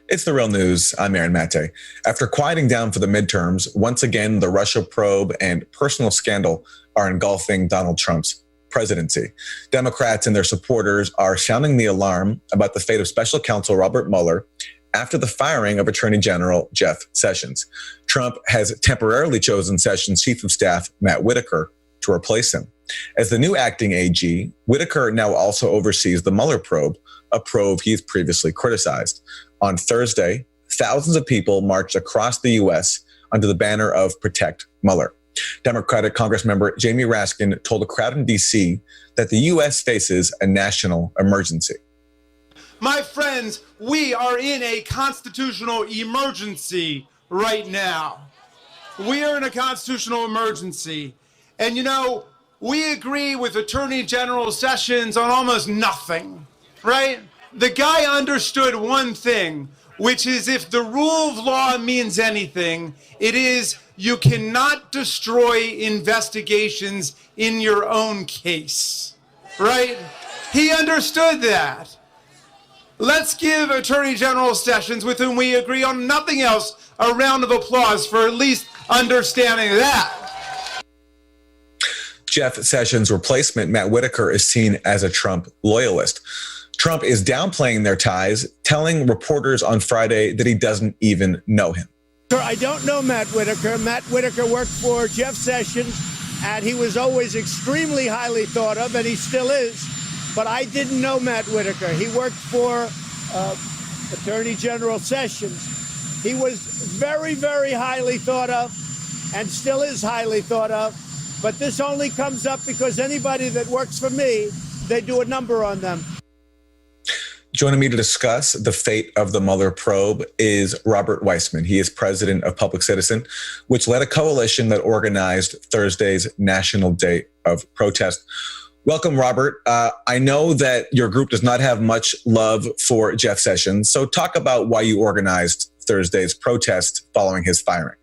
It's The Real News. I'm Aaron Mate. After quieting down for the midterms, once again, the Russia probe and personal scandal are engulfing Donald Trump's presidency. Democrats and their supporters are sounding the alarm about the fate of special counsel Robert Mueller after the firing of Attorney General Jeff Sessions. Trump has temporarily chosen Sessions' chief of staff, Matt Whitaker, to replace him. As the new acting AG, Whitaker now also oversees the Mueller probe, a probe he's previously criticized. On Thursday, thousands of people marched across the U.S. under the banner of Protect Mueller. Democratic Congressmember Jamie Raskin told a crowd in D.C. that the U.S. faces a national emergency. My friends, we are in a constitutional emergency right now. We are in a constitutional emergency. And we agree with Attorney General Sessions on almost nothing, right? The guy understood one thing, which is if the rule of law means anything, it is you cannot destroy investigations in your own case, right? He understood that. Let's give Attorney General Sessions, with whom we agree on nothing else, a round of applause for at least understanding that. Jeff Sessions' replacement, Matt Whitaker, is seen as a Trump loyalist. Trump is downplaying their ties, telling reporters on Friday that he doesn't even know him. I don't know Matt Whitaker. Matt Whitaker worked for Jeff Sessions, and he was always extremely highly thought of, and he still is. But I didn't know Matt Whitaker. He worked for Attorney General Sessions. He was very, very highly thought of, and still is highly thought of. But this only comes up because anybody that works for me, they do a number on them. Joining me to discuss the fate of the Mueller probe is Robert Weissmann. He is president of Public Citizen, which led a coalition that organized Thursday's National Day of Protest. Welcome, Robert. I know that your group does not have much love for Jeff Sessions, so talk about why you organized Thursday's protest following his firing.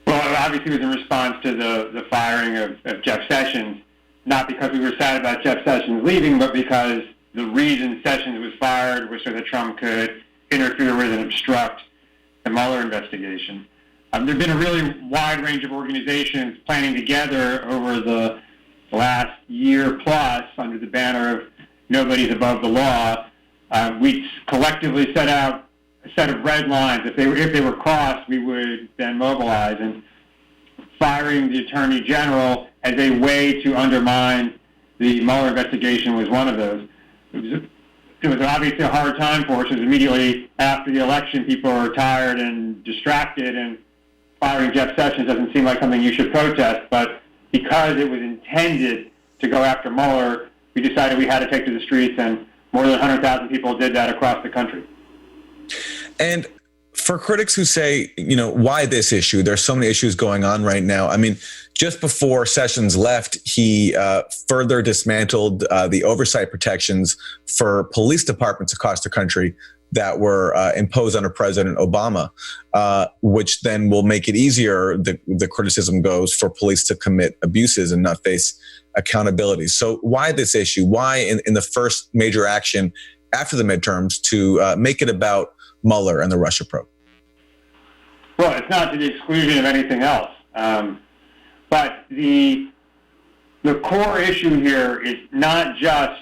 Well, obviously it was in response to the firing of Jeff Sessions, not because we were sad about Jeff Sessions leaving, but because the reason Sessions was fired was so that Trump could interfere with and obstruct the Mueller investigation. There have been a really wide range of organizations planning together over the last year plus under the banner of Nobody's Above the Law. We collectively set out a set of red lines. If they were crossed, we would then mobilize. And firing the Attorney General as a way to undermine the Mueller investigation was one of those. It was obviously a hard time for us. It was immediately after the election. People were tired and distracted, and firing Jeff Sessions doesn't seem like something you should protest. But because it was intended to go after Mueller, we decided we had to take to the streets, and more than 100,000 people did that across the country. And for critics who say, why this issue? There's so many issues going on right now. I mean, just before Sessions left, he further dismantled the oversight protections for police departments across the country that were imposed under President Obama, which then will make it easier, the criticism goes, for police to commit abuses and not face accountability. So why this issue? Why in the first major action after the midterms to make it about Mueller and the Russia probe? Well, it's not to the exclusion of anything else. But the core issue here is not just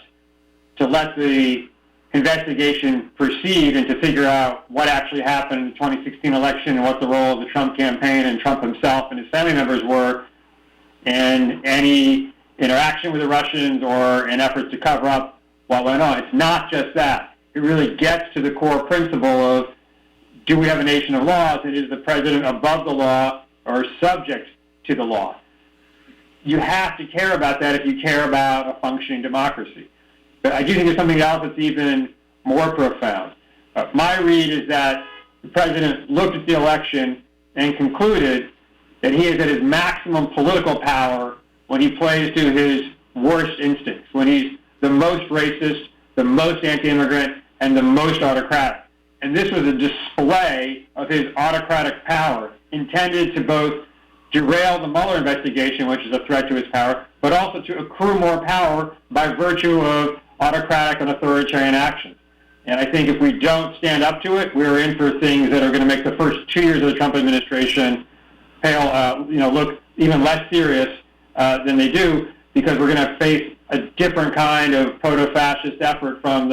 to let the investigation proceed and to figure out what actually happened in the 2016 election and what the role of the Trump campaign and Trump himself and his family members were in any interaction with the Russians or in efforts to cover up what went on. It's not just that. It really gets to the core principle of, do we have a nation of laws, and is the president above the law or subject to the law? You have to care about that if you care about a functioning democracy. But I do think there's something else that's even more profound. My read is that the president looked at the election and concluded that he is at his maximum political power when he plays to his worst instincts, when he's the most racist, the most anti-immigrant, and the most autocratic. And this was a display of his autocratic power, intended to both derail the Mueller investigation, which is a threat to his power, but also to accrue more power by virtue of autocratic and authoritarian actions. And I think if we don't stand up to it, we're in for things that are going to make the first 2 years of the Trump administration look even less serious than they do, because we're going to face a different kind of proto-fascist effort from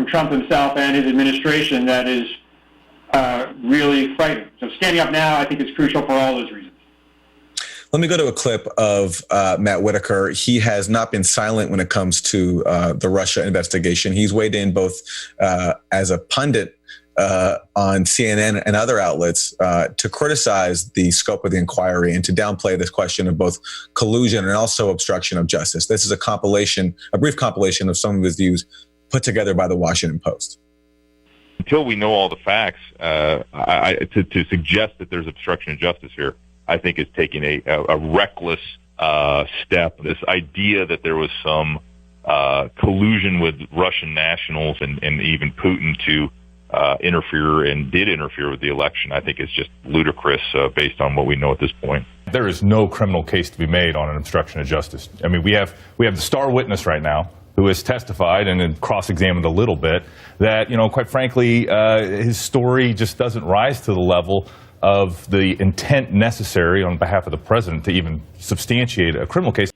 Trump himself and his administration that is really frightening. So standing up now, I think, is crucial for all those reasons. Let me go to a clip of Matt Whitaker. He has not been silent when it comes to the Russia investigation. He's weighed in both as a pundit on CNN and other outlets to criticize the scope of the inquiry and to downplay this question of both collusion and also obstruction of justice. This is a brief compilation of some of his views put together by the Washington Post. Until we know all the facts, to suggest that there's obstruction of justice here, I think is taking a reckless step. This idea that there was some collusion with Russian nationals and even Putin to interfere with the election, I think is just ludicrous based on what we know at this point. There is no criminal case to be made on an obstruction of justice. I mean, we have the star witness right now who has testified and then cross-examined a little bit that, quite frankly, his story just doesn't rise to the level of the intent necessary on behalf of the president to even substantiate a criminal case.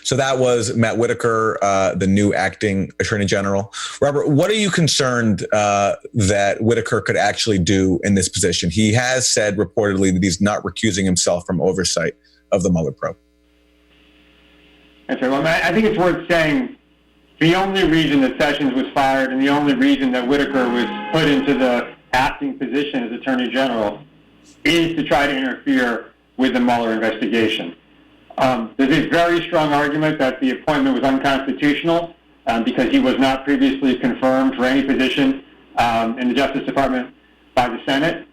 So that was Matt Whitaker, the new acting attorney general. Robert, what are you concerned that Whitaker could actually do in this position? He has said reportedly that he's not recusing himself from oversight of the Mueller probe. That's right. Well, I think it's worth saying the only reason that Sessions was fired and the only reason that Whitaker was put into the acting position as attorney general is to try to interfere with the Mueller investigation. There's a very strong argument that the appointment was unconstitutional because he was not previously confirmed for any position in the Justice Department by the Senate.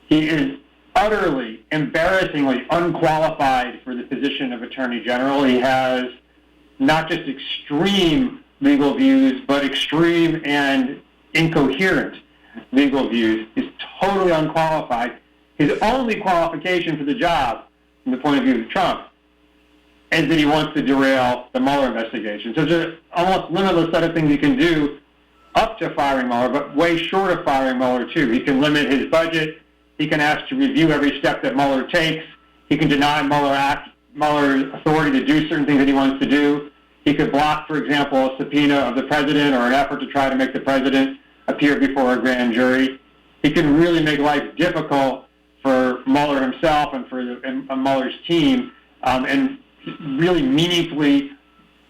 He is utterly, embarrassingly unqualified for the position of Attorney General. He has not just extreme legal views, but extreme and incoherent legal views. He's totally unqualified. His only qualification for the job, from the point of view of Trump, is that he wants to derail the Mueller investigation. So there's an almost limitless set of things he can do up to firing Mueller, but way short of firing Mueller, too. He can limit his budget. He can ask to review every step that Mueller takes. He can deny Mueller's authority to do certain things that he wants to do. He could block, for example, a subpoena of the president or an effort to try to make the president appear before a grand jury. He can really make life difficult for Mueller himself and for Mueller's team, and really meaningfully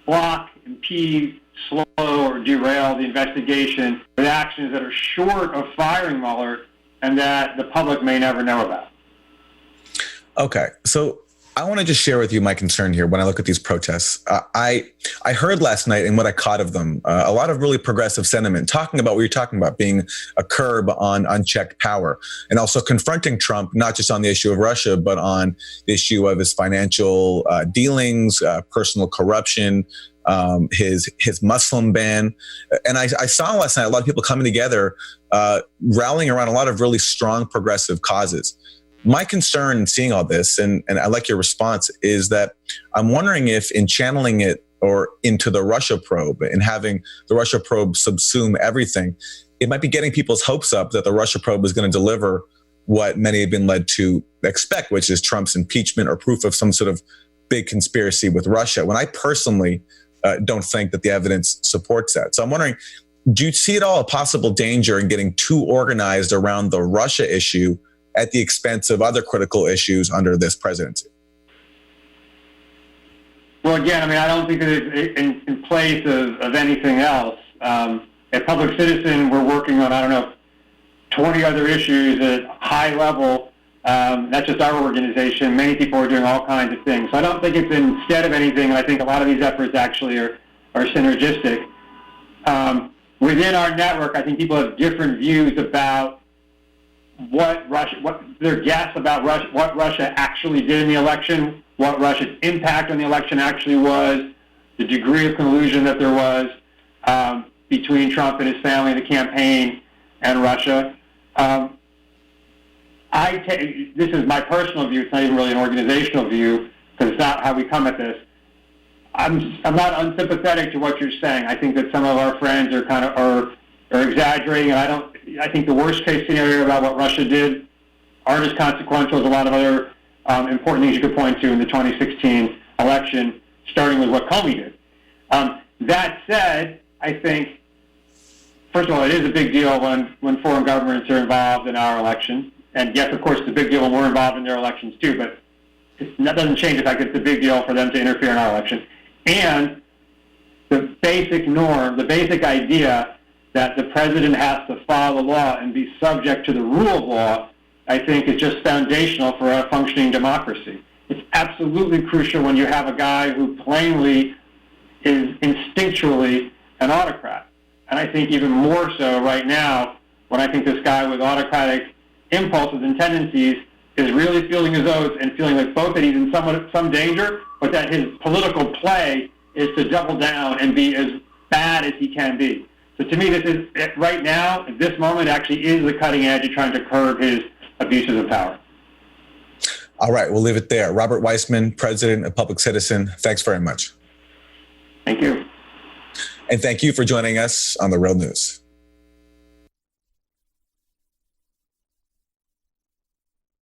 block, impede, slow, or derail the investigation with actions that are short of firing Mueller and that the public may never know about. Okay, so I want to just share with you my concern here when I look at these protests. I heard last night, and what I caught of them, a lot of really progressive sentiment, talking about what you're talking about, being a curb on unchecked power, and also confronting Trump, not just on the issue of Russia, but on the issue of his financial dealings, personal corruption, his Muslim ban. And I saw last night a lot of people coming together, rallying around a lot of really strong progressive causes. My concern in seeing all this, and I like your response, is that I'm wondering if in channeling it or into the Russia probe and having the Russia probe subsume everything, it might be getting people's hopes up that the Russia probe is going to deliver what many have been led to expect, which is Trump's impeachment or proof of some sort of big conspiracy with Russia, when I personally don't think that the evidence supports that. So I'm wondering, do you see at all a possible danger in getting too organized around the Russia issue at the expense of other critical issues under this presidency? Well, again, I don't think that it's in place of anything else. At Public Citizen, we're working on, 20 other issues at high level. Not just our organization. Many people are doing all kinds of things. So I don't think it's instead of anything. I think a lot of these efforts actually are synergistic. Within our network, I think people have different views about what their guess about what Russia actually did in the election, what Russia's impact on the election actually was, the degree of collusion that there was between Trump and his family, the campaign, and Russia. This is my personal view. It's not even really an organizational view because it's not how we come at this. I'm not unsympathetic to what you're saying. I think that some of our friends are kind of are exaggerating, and I think the worst case scenario about what Russia did aren't as consequential as a lot of other important things you could point to in the 2016 election, starting with what Comey did. That said, I think, first of all, it is a big deal when foreign governments are involved in our election. And yes, of course, it's a big deal when we're involved in their elections too, but that doesn't change the fact that it's a big deal for them to interfere in our election. And the basic norm, the basic idea that the president has to follow the law and be subject to the rule of law, I think is just foundational for a functioning democracy. It's absolutely crucial when you have a guy who plainly is instinctually an autocrat. And I think even more so right now, when I think this guy with autocratic impulses and tendencies is really feeling his oats and feeling like both that he's in some danger, but that his political play is to double down and be as bad as he can be. So to me, this is, right now, at this moment, actually is the cutting edge of trying to curb his abuses of power. All right, we'll leave it there. Robert Weissmann, President of Public Citizen, thanks very much. Thank you. And thank you for joining us on The Real News.